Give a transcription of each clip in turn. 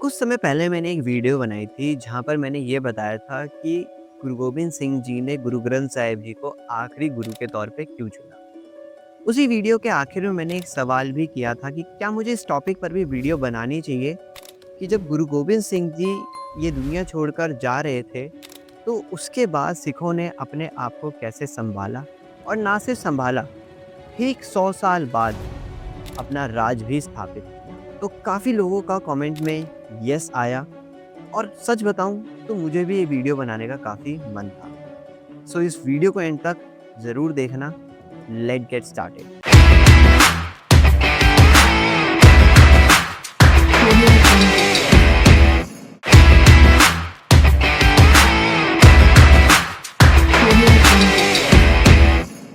कुछ समय पहले मैंने एक वीडियो बनाई थी जहाँ पर मैंने ये बताया था कि गुरु गोविंद सिंह जी ने गुरु ग्रंथ साहिब जी को आखिरी गुरु के तौर पे क्यों चुना। उसी वीडियो के आखिर में मैंने एक सवाल भी किया था कि क्या मुझे इस टॉपिक पर भी वीडियो बनानी चाहिए कि जब गुरु गोविंद सिंह जी ये दुनिया छोड़कर जा रहे थे तो उसके बाद सिखों ने अपने आप को कैसे संभाला और ना सिर्फ संभाला, ठीक 100 साल बाद अपना राज भी स्थापित किया। तो काफ़ी लोगों का कमेंट में यस आया और सच बताऊं तो मुझे भी ये वीडियो बनाने का काफ़ी मन था। सो इस वीडियो को एंड तक ज़रूर देखना। Let get started.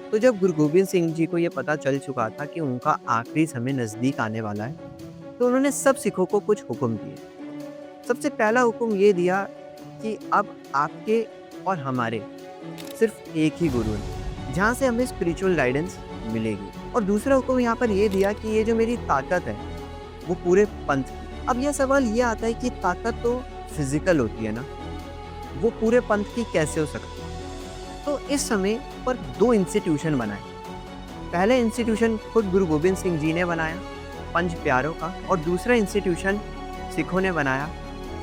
तो जब गुरु गोविंद सिंह जी को ये पता चल चुका था कि उनका आखिरी समय नज़दीक आने वाला है, तो उन्होंने सब सिखों को कुछ हुक्म दिए। सबसे पहला हुक्म ये दिया कि अब आपके और हमारे सिर्फ एक ही गुरु है, जहाँ से हमें स्पिरिचुअल गाइडेंस मिलेगी। और दूसरा हुक्म यहाँ पर ये दिया कि ये जो मेरी ताकत है, वो पूरे पंथ की। अब यह सवाल ये आता है कि ताकत तो फिजिकल होती है ना, वो पूरे पंथ की कैसे हो सकती है? तो इस समय पर दो इंस्टीट्यूशन बनाए। पहले इंस्टीट्यूशन खुद गुरु गोविंद सिंह जी ने बनाया, पंच प्यारों का, और दूसरा इंस्टीट्यूशन सिखों ने बनाया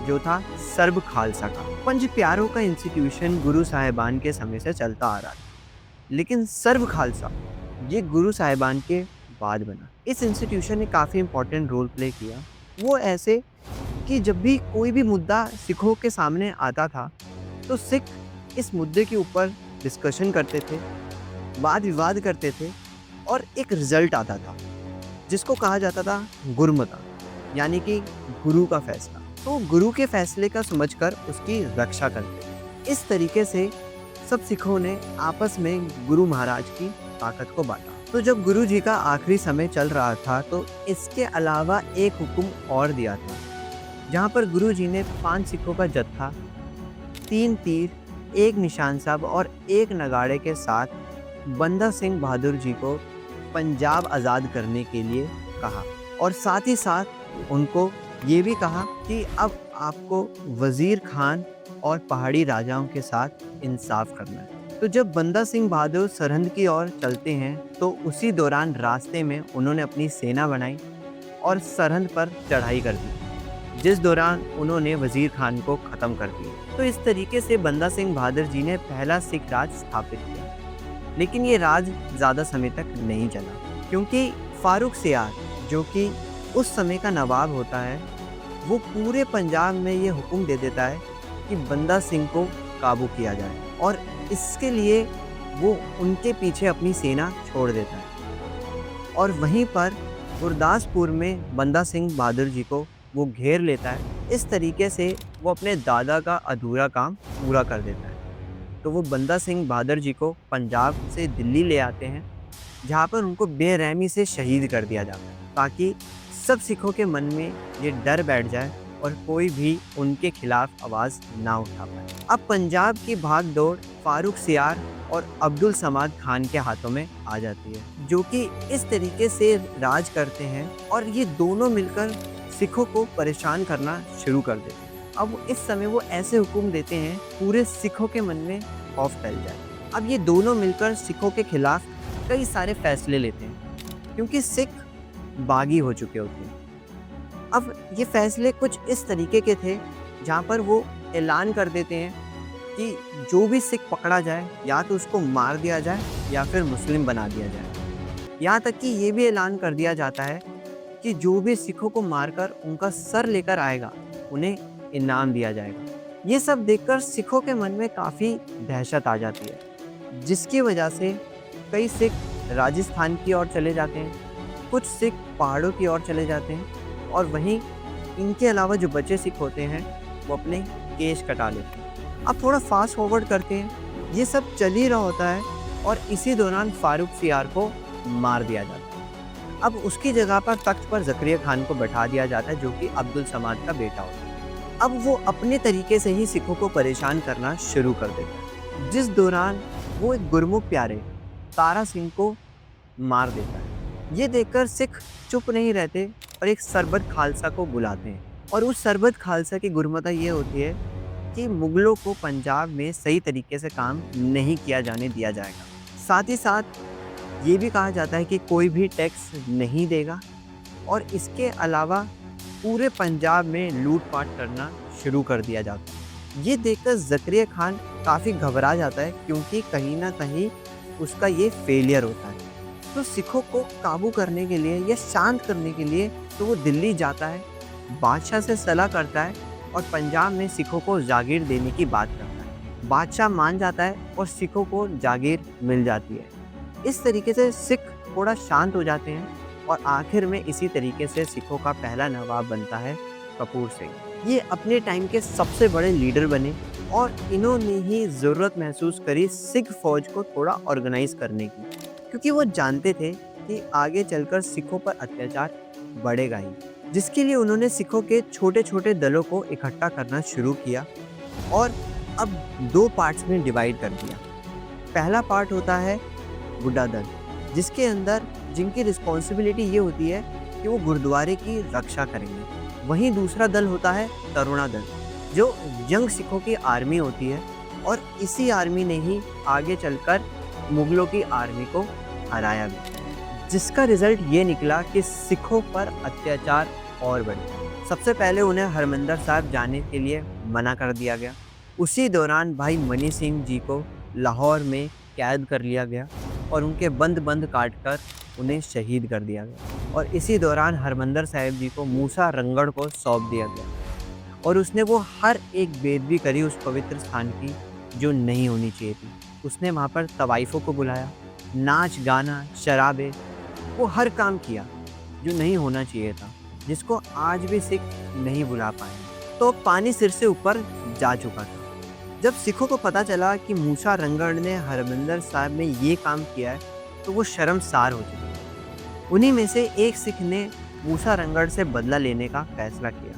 जो था सर्ब खालसा का। पंच प्यारों का इंस्टीट्यूशन गुरु साहिबान के समय से चलता आ रहा था, लेकिन सर्ब खालसा ये गुरु साहिबान के बाद बना। इस इंस्टीट्यूशन ने काफ़ी इंपॉर्टेंट रोल प्ले किया। वो ऐसे कि जब भी कोई भी मुद्दा सिखों के सामने आता था तो सिख इस मुद्दे के ऊपर डिस्कशन करते थे, वाद विवाद करते थे, और एक रिजल्ट आता था जिसको कहा जाता था गुरमता, यानी कि गुरु का फैसला। तो गुरु के फैसले का समझकर उसकी रक्षा करते थे। इस तरीके से सब सिखों ने आपस में गुरु महाराज की ताकत को बांटा। तो जब गुरु जी का आखिरी समय चल रहा था तो इसके अलावा एक हुक्म और दिया था, जहाँ पर गुरु जी ने 5 सिखों का जत्था, 3 तीर, 1 निशान साहब और 1 नगाड़े के साथ बंदा सिंह बहादुर जी को पंजाब आज़ाद करने के लिए कहा। और साथ ही साथ उनको ये भी कहा कि अब आपको वज़ीर खान और पहाड़ी राजाओं के साथ इंसाफ करना है। तो जब बंदा सिंह बहादुर सरहंद की ओर चलते हैं तो उसी दौरान रास्ते में उन्होंने अपनी सेना बनाई और सरहंद पर चढ़ाई कर दी, जिस दौरान उन्होंने वज़ीर खान को ख़त्म कर दिया। तो इस तरीके से बंदा सिंह बहादुर जी ने पहला सिख राज स्थापित किया। लेकिन ये राज ज़्यादा समय तक नहीं चला, क्योंकि फारूक सियार, जो कि उस समय का नवाब होता है, वो पूरे पंजाब में ये हुक्म दे देता है कि बंदा सिंह को काबू किया जाए, और इसके लिए वो उनके पीछे अपनी सेना छोड़ देता है। और वहीं पर गुरदासपुर में बंदा सिंह बहादुर जी को वो घेर लेता है। इस तरीके से वो अपने दादा का अधूरा काम पूरा कर देता है। तो वो बंदा सिंह बहादुर जी को पंजाब से दिल्ली ले आते हैं, जहाँ पर उनको बेरहमी से शहीद कर दिया जाता है, ताकि सब सिखों के मन में ये डर बैठ जाए और कोई भी उनके खिलाफ आवाज़ ना उठा पाए। अब पंजाब की भाग दौड़ फारूक सियार और अब्दुल समाद खान के हाथों में आ जाती है, जो कि इस तरीके से राज करते हैं, और ये दोनों मिलकर सिखों को परेशान करना शुरू कर देते हैं। अब इस समय वो ऐसे हुक्म देते हैं पूरे सिखों के मन में खौफ फैल जाए। अब ये दोनों मिलकर सिखों के खिलाफ कई सारे फैसले लेते हैं, क्योंकि सिख बागी हो चुके होते हैं। अब ये फैसले कुछ इस तरीके के थे, जहाँ पर वो ऐलान कर देते हैं कि जो भी सिख पकड़ा जाए या तो उसको मार दिया जाए या फिर मुस्लिम बना दिया जाए। यहाँ तक कि ये भी ऐलान कर दिया जाता है कि जो भी सिखों को मारकर उनका सर लेकर आएगा उन्हें इनाम दिया जाएगा। ये सब देखकर सिखों के मन में काफ़ी दहशत आ जाती है, जिसकी वजह से कई सिख राजस्थान की ओर चले जाते हैं, कुछ सिख पहाड़ों की ओर चले जाते हैं, और वहीं इनके अलावा जो बचे सिख होते हैं वो अपने केश कटा लेते हैं। अब थोड़ा फास्ट फॉरवर्ड करते हैं, ये सब चल ही रहा होता है और इसी दौरान फारूक सियार को मार दिया जाता है। अब उसकी जगह पर तख्त पर ज़करिया खान को बैठा दिया जाता है, जो कि अब्दुल समाद का बेटा होता है। अब वो अपने तरीके से ही सिखों को परेशान करना शुरू कर देता है, जिस दौरान वो एक गुरमुख प्यारे तारा सिंह को मार देता है। ये देखकर सिख चुप नहीं रहते और एक सरबत खालसा को बुलाते हैं, और उस शरबत खालसा की गुरमता ये होती है कि मुगलों को पंजाब में सही तरीके से काम नहीं किया जाने दिया जाएगा। साथ ही साथ ये भी कहा जाता है कि कोई भी टैक्स नहीं देगा और इसके अलावा पूरे पंजाब में लूट-पाट करना शुरू कर दिया जाता है। ये देखकर ज़करिया खान काफ़ी घबरा जाता है क्योंकि कहीं न कहीं उसका ये फेलियर होता है। तो सिखों को काबू करने के लिए या शांत करने के लिए तो वो दिल्ली जाता है, बादशाह से सलाह करता है और पंजाब में सिखों को जागीर देने की बात करता है। बादशाह मान जाता है और सिखों को जागीर मिल जाती है। इस तरीके से सिख थोड़ा शांत हो जाते हैं और आखिर में इसी तरीके से सिखों का पहला नवाब बनता है कपूर सिंह। ये अपने टाइम के सबसे बड़े लीडर बने और इन्होंने ही ज़रूरत महसूस करी सिख फौज को थोड़ा ऑर्गेनाइज करने की, क्योंकि वो जानते थे कि आगे चलकर सिखों पर अत्याचार बढ़ेगा ही, जिसके लिए उन्होंने सिखों के छोटे-छोटे दलों को इकट्ठा करना शुरू किया और अब 2 पार्ट्स में डिवाइड कर दिया। पहला पार्ट होता है बुड्ढा दल, जिसके अंदर जिनकी रिस्पॉन्सिबिलिटी ये होती है कि वो गुरुद्वारे की रक्षा करेंगे। वहीं दूसरा दल होता है तरुणा दल, जो यंग सिखों की आर्मी होती है और इसी आर्मी ने ही आगे चलकर मुगलों की आर्मी को हराया भी, जिसका रिजल्ट ये निकला कि सिखों पर अत्याचार और बढ़े। सबसे पहले उन्हें हरमंदिर साहिब जाने के लिए मना कर दिया गया। उसी दौरान भाई मनी सिंह जी को लाहौर में कैद कर लिया गया और उनके बंद काट कर उन्हें शहीद कर दिया गया। और इसी दौरान हरमंदिर साहिब जी को मूसा रंगड़ को सौंप दिया गया और उसने वो हर एक बेदबी करी उस पवित्र स्थान की जो नहीं होनी चाहिए थी। उसने वहाँ पर तवाइफों को बुलाया, नाच गाना शराबे, वो हर काम किया जो नहीं होना चाहिए था, जिसको आज भी सिख नहीं भुला पाए। तो पानी सिर से ऊपर जा चुका था। जब सिखों को पता चला कि मूसा रंगड़ ने हरमंदिर साहिब में ये काम किया है तो वो शर्मसार हो चुके। उन्हीं में से एक सिख ने मूसा रंगड़ से बदला लेने का फैसला किया,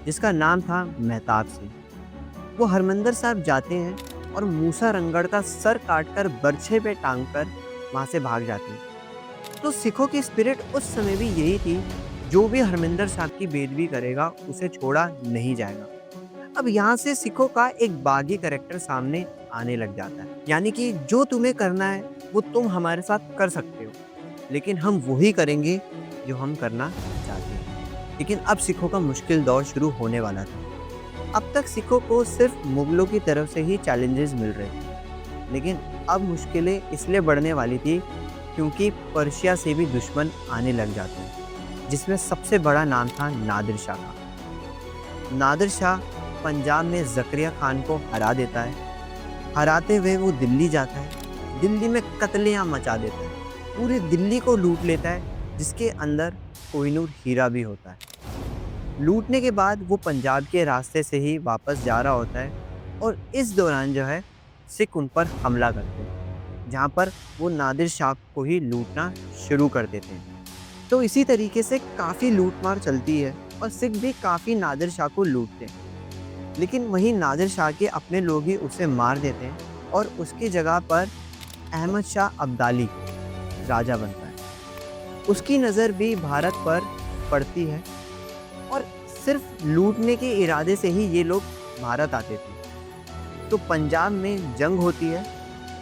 जिसका नाम था मेहताब सिंह। वो हरमंदिर साहिब जाते हैं और मूसा रंगड़ का सर काटकर बरछे पे टांग कर वहाँ से भाग जाते हैं। तो सिखों की स्पिरिट उस समय भी यही थी, जो भी हरमंदिर साहिब की बेदबी करेगा उसे छोड़ा नहीं जाएगा। अब यहाँ से सिखों का एक बागी कैरेक्टर सामने आने लग जाता है, यानी कि जो तुम्हें करना है वो तुम हमारे साथ कर सकते हो, लेकिन हम वही करेंगे जो हम करना चाहते हैं। लेकिन अब सिखों का मुश्किल दौर शुरू होने वाला था। अब तक सिखों को सिर्फ मुगलों की तरफ से ही चैलेंजेस मिल रहे थे, लेकिन अब मुश्किलें इसलिए बढ़ने वाली थी क्योंकि पर्शिया से भी दुश्मन आने लग जाते हैं, जिसमें सबसे बड़ा नाम था नादिर शाह का। नादिर शाह पंजाब में ज़करिया खान को हरा देता है। हराते हुए वो दिल्ली जाता है, दिल्ली में कत्लेआम मचा देता है, पूरी दिल्ली को लूट लेता है, जिसके अंदर कोहिनूर हीरा भी होता है। लूटने के बाद वो पंजाब के रास्ते से ही वापस जा रहा होता है और इस दौरान जो है सिख उन पर हमला करते हैं, जहाँ पर वो नादिर शाह को ही लूटना शुरू कर देते हैं। तो इसी तरीके से काफ़ी लूटमार चलती है और सिख भी काफ़ी नादिर शाह को लूटते हैं, लेकिन वहीं नादिर शाह के अपने लोग ही उसे मार देते हैं और उसकी जगह पर अहमद शाह अब्दाली राजा बनता है। उसकी नज़र भी भारत पर पड़ती है और सिर्फ लूटने के इरादे से ही ये लोग भारत आते थे। तो पंजाब में जंग होती है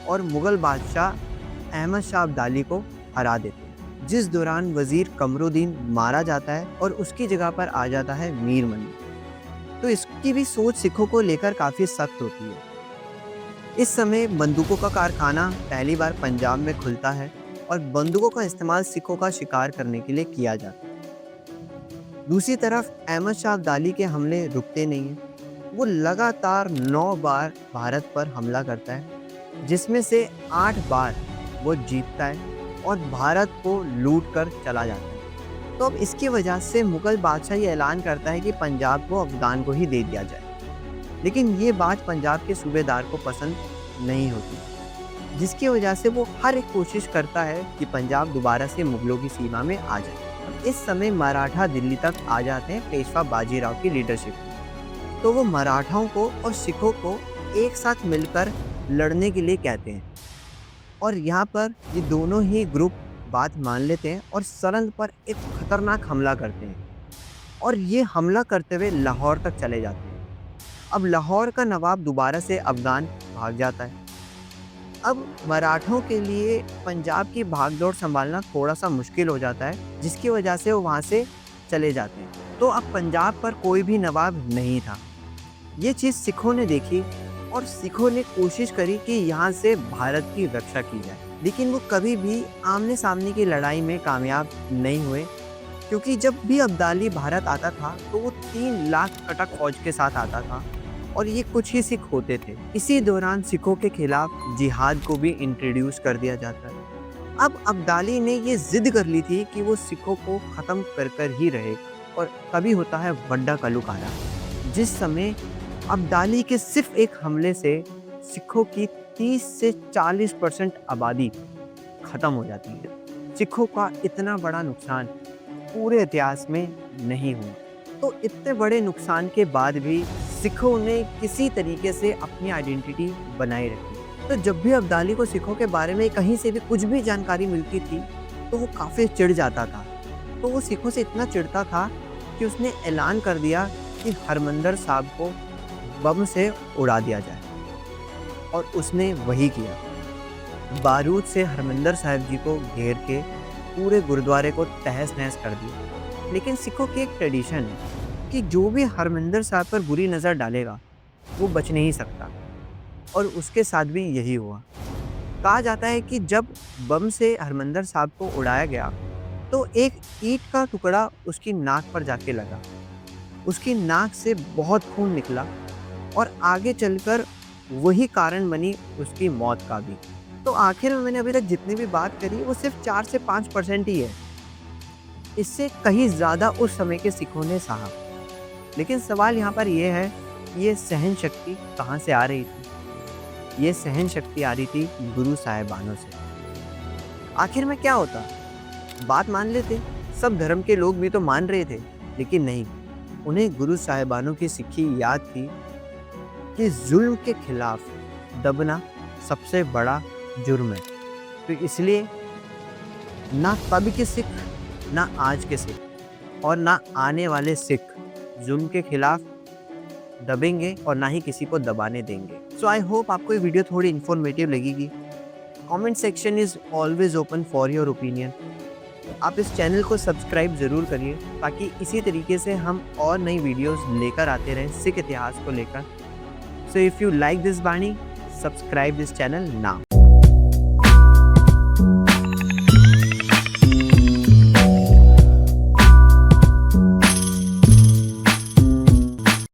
और मुग़ल बादशाह अहमद शाह अब्दाली को हरा देते हैं, जिस दौरान वज़ीर कमरुद्दीन मारा जाता है और उसकी जगह पर आ जाता है मीर मनी। तो इसकी भी सोच सिखों को लेकर काफ़ी सख्त होती है। इस समय बंदूकों का कारखाना पहली बार पंजाब में खुलता है और बंदूकों का इस्तेमाल सिखों का शिकार करने के लिए किया जाता है। दूसरी तरफ अहमद शाह अब्दाली के हमले रुकते नहीं हैं। वो लगातार 9 बार भारत पर हमला करता है, जिसमें से 8 बार वो जीतता है और भारत को लूट कर चला जाता है। तो अब इसकी वजह से मुग़ल बादशाह ये ऐलान करता है कि पंजाब को अफ़गान को ही दे दिया जाए, लेकिन ये बात पंजाब के सूबेदार को पसंद नहीं होती, जिसकी वजह से वो हर एक कोशिश करता है कि पंजाब दोबारा से मुग़लों की सीमा में आ जाए। इस समय मराठा दिल्ली तक आ जाते हैं पेशवा बाजीराव की लीडरशिप में। तो वो मराठाओं को और सिखों को एक साथ मिलकर लड़ने के लिए कहते हैं और यहाँ पर ये दोनों ही ग्रुप बात मान लेते हैं और सरहद पर एक खतरनाक हमला करते हैं। और ये हमला करते हुए लाहौर तक चले जाते हैं। अब लाहौर का नवाब दोबारा से अफ़गान भाग जाता है। अब मराठों के लिए पंजाब की भागदौड़ सँभालना थोड़ा-सा मुश्किल हो जाता है, जिसकी वजह से वो वहाँ से चले जाते हैं। तो अब पंजाब पर कोई भी नवाब नहीं था। ये चीज़ सिखों ने देखी और सिखों ने कोशिश करी कि यहाँ से भारत की रक्षा की जाए। लेकिन वो कभी भी आमने-सामने की लड़ाई में कामयाब नहीं हुए, क्योंकि जब भी अब्दाली भारत आता था, तो वो 3 लाख कटक फ़ौज के साथ आता था और ये कुछ ही सिख होते थे। इसी दौरान सिखों के खिलाफ जिहाद को भी इंट्रोड्यूस कर दिया जाता है। अब अब्दाली ने ये ज़िद कर ली थी कि वो सिखों को ख़त्म कर ही रहे और तभी होता है वड्डा कल्लूकारा, जिस समय अब्दाली के सिर्फ़ एक हमले से सिखों की 30 से 40% आबादी ख़त्म हो जाती है। सिखों का इतना बड़ा नुकसान पूरे इतिहास में नहीं हुआ। तो इतने बड़े नुकसान के बाद भी सिखों ने किसी तरीके से अपनी आइडेंटिटी बनाए रखी। तो जब भी अब्दाली को सिखों के बारे में कहीं से भी कुछ भी जानकारी मिलती थी, तो वो काफ़ी चिढ़ जाता था। तो वो सिखों से इतना चिढ़ता था कि उसने ऐलान कर दिया कि हरमंदिर साहिब को बम से उड़ा दिया जाए और उसने वही किया। बारूद से हरमंदिर साहिब जी को घेर के पूरे गुरुद्वारे को तहस-नहस कर दिया। लेकिन सिखों की एक ट्रेडिशन है कि जो भी हरमंदिर साहिब पर बुरी नज़र डालेगा, वो बच नहीं सकता और उसके साथ भी यही हुआ। कहा जाता है कि जब बम से हरमंदिर साहिब को उड़ाया गया, तो एक ईंट का टुकड़ा उसकी नाक पर जाके लगा। उसकी नाक से बहुत खून निकला और आगे चलकर वही कारण बनी उसकी मौत का भी। तो आखिर में मैंने अभी तक जितनी भी बात करी वो सिर्फ 4 से 5% ही है। इससे कहीं ज़्यादा उस समय के सिखों ने सहा। लेकिन सवाल यहाँ पर ये है, ये सहन शक्ति कहाँ से आ रही थी? ये सहन शक्ति आ रही थी गुरु साहिबानों से। आखिर में क्या होता? बात मान लेते, सब धर्म के लोग भी तो मान रहे थे, लेकिन नहीं, उन्हें गुरु साहिबानों की सिक्खी याद थी कि जुल्म के खिलाफ दबना सबसे बड़ा जुर्म है। तो इसलिए ना तब के सिख, ना आज के सिख और ना आने वाले सिख जुल्म के खिलाफ दबेंगे और ना ही किसी को दबाने देंगे। सो आई होप आपको ये वीडियो थोड़ी इन्फॉर्मेटिव लगेगी। Comment section is always open for your opinion. आप इस चैनल को सब्सक्राइब ज़रूर करिए ताकि इसी तरीके से हम और नई वीडियोस लेकर आते रहें सिख इतिहास को लेकर। So if you like this Bani, subscribe this channel now.